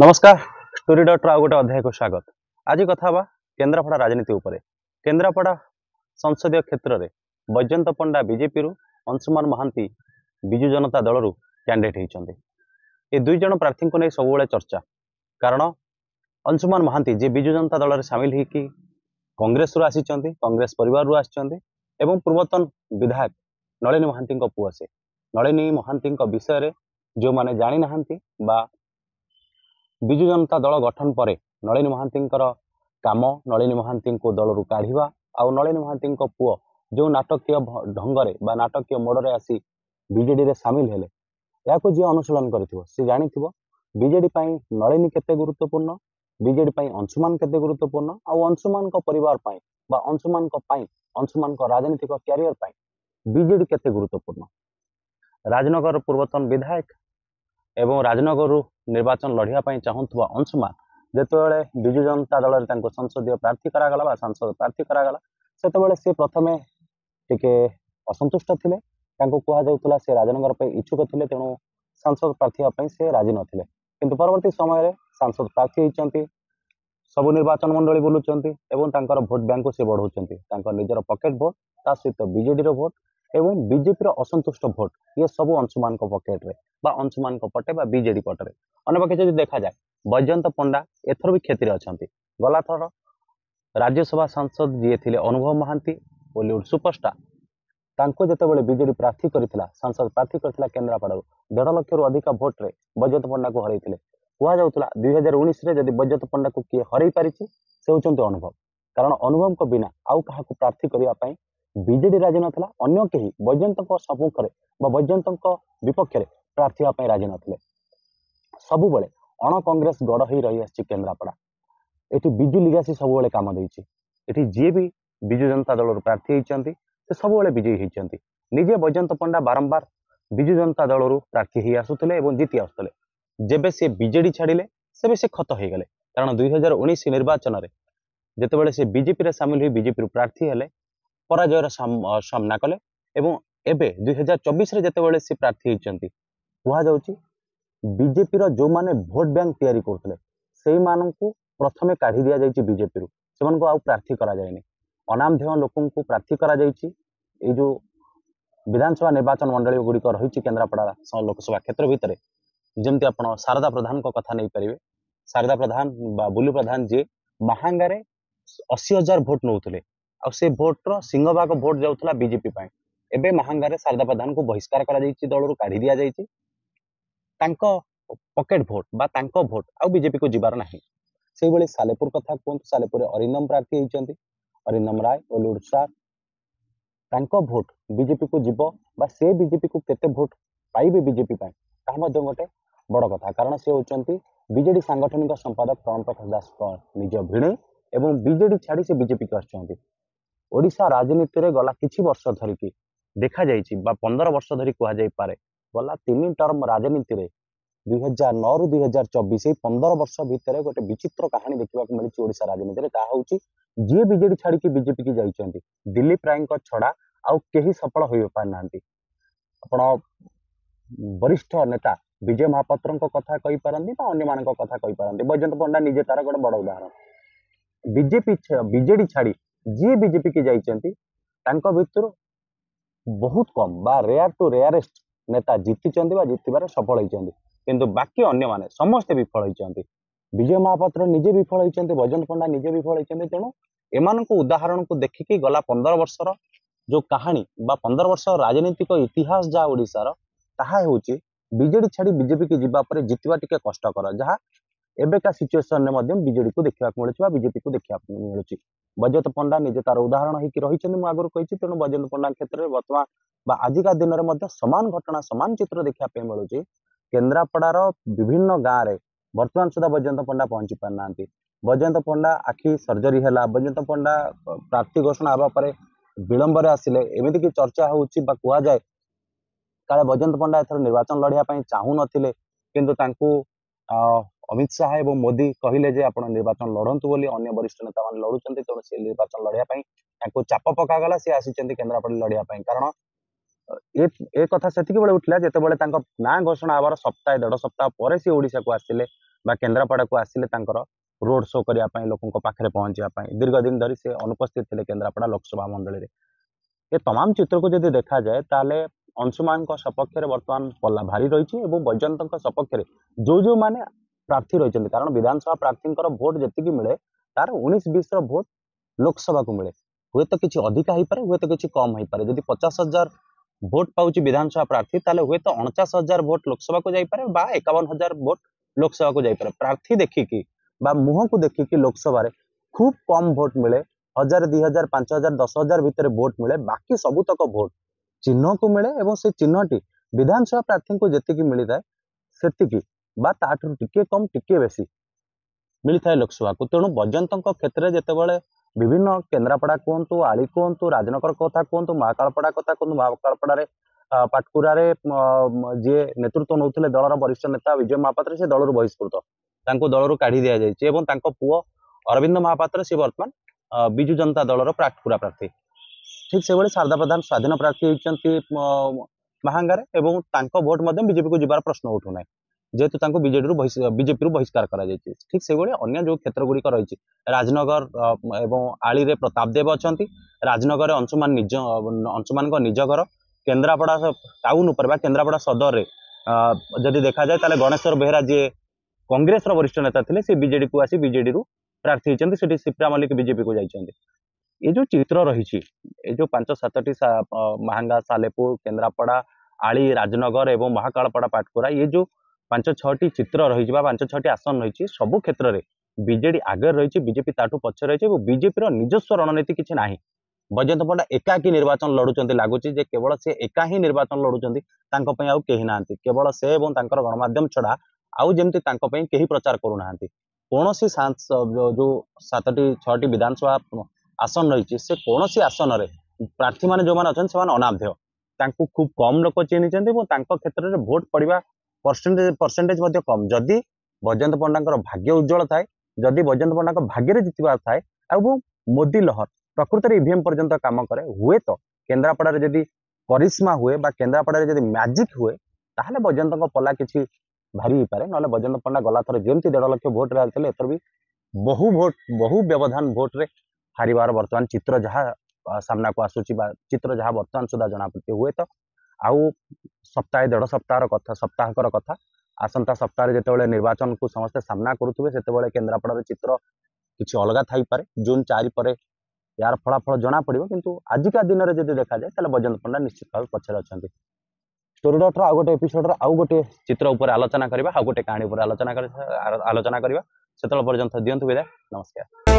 नमस्कार story dot आ गोटे अध्याय को स्वागत। आज कथा हवा केन्द्रापड़ा राजनीति उपरे। केन्द्रापड़ा संसदीय क्षेत्र में बैजयंत पंडा बीजेपी रु अंशुमान महांती विजु जनता दल रु कैंडिडेट होती। ये दुई जन प्रार्थी को नहीं सब चर्चा, कारण अंशुमान महांती जे विजु जनता दल में सामिल होगी कांग्रेस रु आसी कांग्रेस परिवार रु आसी पूर्वतन विधायक नलिनी महांती पुआ से नलिनी महांती विषय जो मैंने जानी ना विजु जनता दल गठन पर नलिनी महांती काम नलिनी महांती को दल रू काढ़ा आ नलिनी महांती पुओ जो नाटकीय ढंग से नाटकीय मोड़ में आसी बीजेडी रे सामिल हेले या जी अनुशीलन कर जानी बीजेडी नलिनी केते गुरुत्वपूर्ण, बीजेडी अंशुमान केते गुरुत्वपूर्ण आ अंशुमान परिवार अंशुमान अंशुमान राजनीतिक क्यारियर बीजेडी केते गुरुत्वपूर्ण। राजनगर पूर्वतन विधायक एवं राजनगर निर्वाचन लड़ाई चाहूबा अंशुमान जितेबाला विजु जनता दल में संसदीय प्रार्थी करागला सांसद प्रार्थी करागला से सी प्रथम टिके असंतुष्ट थे। कहला से राजनगर पर इच्छुक थे, तेणु सांसद प्रार्थी से राजी नथिले, किंतु परवर्ती समय सांसद प्रार्थी होती सबु निर्वाचन मंडली बुलूंट और भोट बैंक को सी बढ़ाऊँ निजर पकेट भोट ता सहित बीजेडी भोट एवं बीजेपी असंतुष्ट भोट ये सब अंशुमान पकेट रे अंशुमान पटे बीजेडी पटे। अन्यपक्षे जो देखा जाए बैजयंत पंडा एथर भी क्षति अच्छा। गला थर राज्यसभा सांसद जी थे अनुभव महांती बॉलीवुड सुपरस्टार तांको जितेबाला बीजेडी प्रार्थी करथिला सांसद प्रार्थी करथिला केन्द्रापड़ा 1.5 लाख रु अधिक भोट रे बैजयंत पंडा को हरई कहला 2019 रे जदि बैजयंत पंडा को किए हरई पारि से होचंती अनुभव, कारण अनुभव को बिना आउ क्या प्रार्थी करने बीजेडी राजी नथिला। अन्य केही बैजयंत सम्मुखें बैजयंत विपक्ष में प्रार्थी होगा राजी नथिले। सबुबले अण कांग्रेस गड़ ही रही आसी केन्द्रापड़ा एटी बिजु लिगासी सबुबले काम देछि। एटी जी भी विजु जनता दल प्रार्थी होती से सबुबले विजयी होती। निजे बैजयंत पंडा बारंबार विजु जनता दल प्रार्थी हो आसुले और जीति आसुले। जेबे से बीजेडी छाड़िले सेबे से खत हो गले, कारण 2019 निर्वाचन में जितेबाला से बीजेपी सामिल हुई बीजेपी प्रार्थी हेले पराजयर सामना कले एवं एबे 2024 जितेबाला से प्रार्थी होती कहुच्छी बीजेपी जो माने भोट बैंक तैयारी करते से प्रथमे काढ़ी दि जाइए बीजेपी से आउ प्रार्थी करा जाएनी। अनामधेय लोक को प्रार्थी करा जाइए। जो विधानसभा निर्वाचन मंडली गुड़िक रही केन्द्रापड़ा लोकसभा क्षेत्र भितर जमती आप शारदा प्रधान को कथा नहीं पारे। शारदा प्रधान बुलु प्रधान जी महांगारे 80,000 भोट नौले से भोटर सिंहभाग भोट जाऊला बीजेपी एबे महांगारे शारदा प्रधान को बहिष्कार करा जाइए, दल रू काढ़ी दि जाइए। पकेट भोट भोट आ बीजेपी को जीवार ना से भाई सालेपुर कथा कहतु सालेपुर अरिंदम प्रार्थी होती अरिंदम राय बॉलीवुड स्टार भोट बीजेपी को जीव से बीजेपी को केते भोट पाइबे बीजेपी गोटे बड़ कथा, कारण से होती बीजेडी सांगठनिक संपादक प्राण प्रकाश दास निज भिणे एवं बीजेडी छाड़ी से बीजेपी को आछंती। ओडिशा राजनीति रे गला किछि वर्ष धरिकी देखा जाइछि 15 वर्ष धरी कहा जाई पारे गला 3 टर्म राजनीति रे 2009 रु 2024 15 वर्ष भितर गोटे विचित्र कहानी देखा मिली ओडिशा राजनीति रे। ता होउछि जे बीजेडी छाड़ी की बीजेपी की जाइछंती दिलीप राय छड़ा आउ केही सफल होई पारनांती। आपण वरिष्ठ नेता विजय महापात्र कथा कही पारंती बा अन्य मानक कथा कही पारंती। बैजयंत पंडा निजे तार गोटे बड़ उदाहरण। बीजेडी छाड़ी जी बीजेपी की जाइछंती तांको भितर बहुत कम बा रेयर टू रेयरेस्ट नेता जीतिचंती बा जीतबार सफल होइचंती, किंतु बाकी अन्य माने समस्ते विफल होइचंती। विजय महापात्र निजे विफल होइचंती, बैजयंत पंडा निजे विफल होइचंती। तेणु एमानकु उदाहरण को देखिकी गला 15 वर्षर जो कहानी बा 15 वर्ष राजनीतिक इतिहास जहाँ ओडिशार ताहा होउची बीजेडी छाड़ी बीजेपी की जीवा पर जितवा टिके कष्टकर, जहाँ एबेका सिचुएसन रे बीजेडी को देखा मिलूँ बीजेपी को देखा मिलूँ। बैजयंत पंडा निजे तार उदाहरण होकर रही आगुरी कही। तेणु बैजयंत पंडा क्षेत्र में बर्तमान आजिका दिन में समान घटना समान चित्र देखा मिलूँ। केन्द्रापड़ार विभिन्न गाँव में बर्तमान सुधा बैजयंत पंडा पहुंची पारना। बैजयंत पंडा आखि सर्जरी है, बैजयंत पंडा प्रार्थी घोषणा होगा विलंबर आसिले एमती की चर्चा होउछि बा कुआ जाए काले बैजयंत पंडा एथर निर्वाचन लड़िया चाहू नथिले, किंतु तांकू अमित शाह एवं मोदी कहले जे आपण निर्वाचन लड़ंतु बोली अन्य वरिष्ठ नेता मान लड़ुचंती। तेणु से निर्वाचन लड़िया चाप पकागला सी आसिचंती केन्द्रापड़ा लड़िया, कारण ए कथा सेतिक बेले उठला जेतेबेले तांको ना घोषणा हबार सप्ताह 1.5 सप्ताह पर सी ओडिशा को आसिले बा केन्द्रापड़ा को आसिले रोड शो करने लोकों पाखे पहुंचा दीर्घ दिन धरी से अनुपस्थित थे केन्द्रापड़ा लोकसभा मंडल में। ये तमाम चित्र को जब देखा जाए ताले अंशुमान सपक्ष में बर्तमान पल्ला भारी रही वैजयंत सपक्ष जो जो माने प्रार्थी रही कारण विधानसभा प्रार्थी भोट जी मिले तार 19-20 भोट लोकसभा को मिले हुए तो किसी अधिका हो पारे हुए तो किसी कम हो पारे। जदि 50,000 भोट पाउची विधानसभा प्रार्थी ताले हुए तो 49,000 भोट लोकसभा को जाई पारे बा 51,000 भोट लोकसभा को जाई पारे। प्रार्थी देखिकी बा मुह को देखिकी लोकसभा खूब कम भोट मिले 1,000 2,000 5,000 10,000 भितर भोट मिले बाकी सबुतक भोट चिन्ह को मिले और से चिन्हटी विधानसभा प्रार्थी को जी मिलता है से ताठू टिके कम टिके बेसी मिलता है लोकसभा को। तेणु वैजयंत क्षेत्र में जितेबाला विभिन्न केन्द्रापड़ा कहतु आली कहतु राजनगर कथा कहतु महाकालपड़ा कथा कहतु महाकालपड़ा पाटकुरा जी नेतृत्व नौते दलर वरिष्ठ नेता विजय महापात्र से दलर बहिष्कृत दलर काढ़ी दि जाए पुओ अरविंद महापात्र से बर्तमान विजु जनता दलर पाटकुरा प्रार्थी ठीक से शारदा प्रधान स्वाधीन प्रार्थी होती महांगार भोट बीजेपी को जीवार प्रश्न उठूना जेहेतु बीजेपी बहिष्कार करा ठीक से अन्य जो क्षेत्र गुड़िक रही राजनगर एवं आली रे प्रताप देव अच्छा राजनगर अंशुमान निज घर केन्द्रापड़ा टाउन उपर केन्द्रापड़ा सदर रे जदि देखा जाए ताले गणेश्वर बेहरा जी कांग्रेस वरिष्ठ नेता थे सी बीजेडी को आसी बीजेडी प्रार्थी होती सिप्रा मल्लिक बीजेपी को जाइए। ये जो चित्र रही ये जो 5-7टी महांगा सालेपुर केन्द्रापड़ा आली राजनगर एवं महाकालपड़ा पाटकुरा ये जो 5-6टी चित्र रही 5-6टी आसन रही सबु क्षेत्र में बीजेडी आगे रही बीजेपी ताठू पक्ष रही बीजेपी निजस्व रणनीति किसी ना वैजयंत पंडा एकाकी निर्वाचन लड़ुंट लगुच केवल से एका ही निर्वाचन लड़ुंट आउ कहीं ना केवल से गणमाध्यम छड़ा आउ जमती कहीं प्रचार करूना कौन सी जो 7-6टी विधानसभा आसन रही से कौन सी आसन रे प्रार्थी मैंने जो मैंने अच्छा अनाध्य खूब कम लोक चिन्हित क्षेत्र में भोट पड़ा परसेंटेज कम जदि वैजयंत पंडा भाग्य उज्जवल थाए जदि वैजयंत पंडा भाग्य जितबार थाए और मोदी लहर प्रकृत में ईवीएम पर्यंत काम करे हुए तो केन्द्रापड़ा जदि करिश्मा हुए केन्द्रापड़ा जदि मैजिक हुए ताहले वैजयंत पल्ला किसी भारी हो पारे ना वैजयंत पंडा गला थर जमी 1.5 लाख भोट हारते एथर भी बहु व्यवधान भोट रे हारिबार वर्तमान चित्र जहाँ सामना को आसूची चित्र जहाँ वर्तमान सुधा जना पड़ती हुए तो आउ सप्ताह 1.5 सप्ताह कथा सप्ताहकर कथा आसंता सप्ताह जिते निर्वाचन को समस्ते सामना करुवे से केन्द्रापड़ा चित्र किसी अलग थी पारे जून 4 पर यार फलाफल जना पड़ो किंतु आजिका दिन में जब देखा जाए वैजयंत पंडा निश्चित भाव पछरे अच्छा। स्टोरी डॉट आउ गोटे एपिसोड आउ गोटे चित्र उपर आलोचना करवा आउ गोटे कहानी उपर आलोचना करवा से पर्यंत दिंतु विदाय नमस्कार।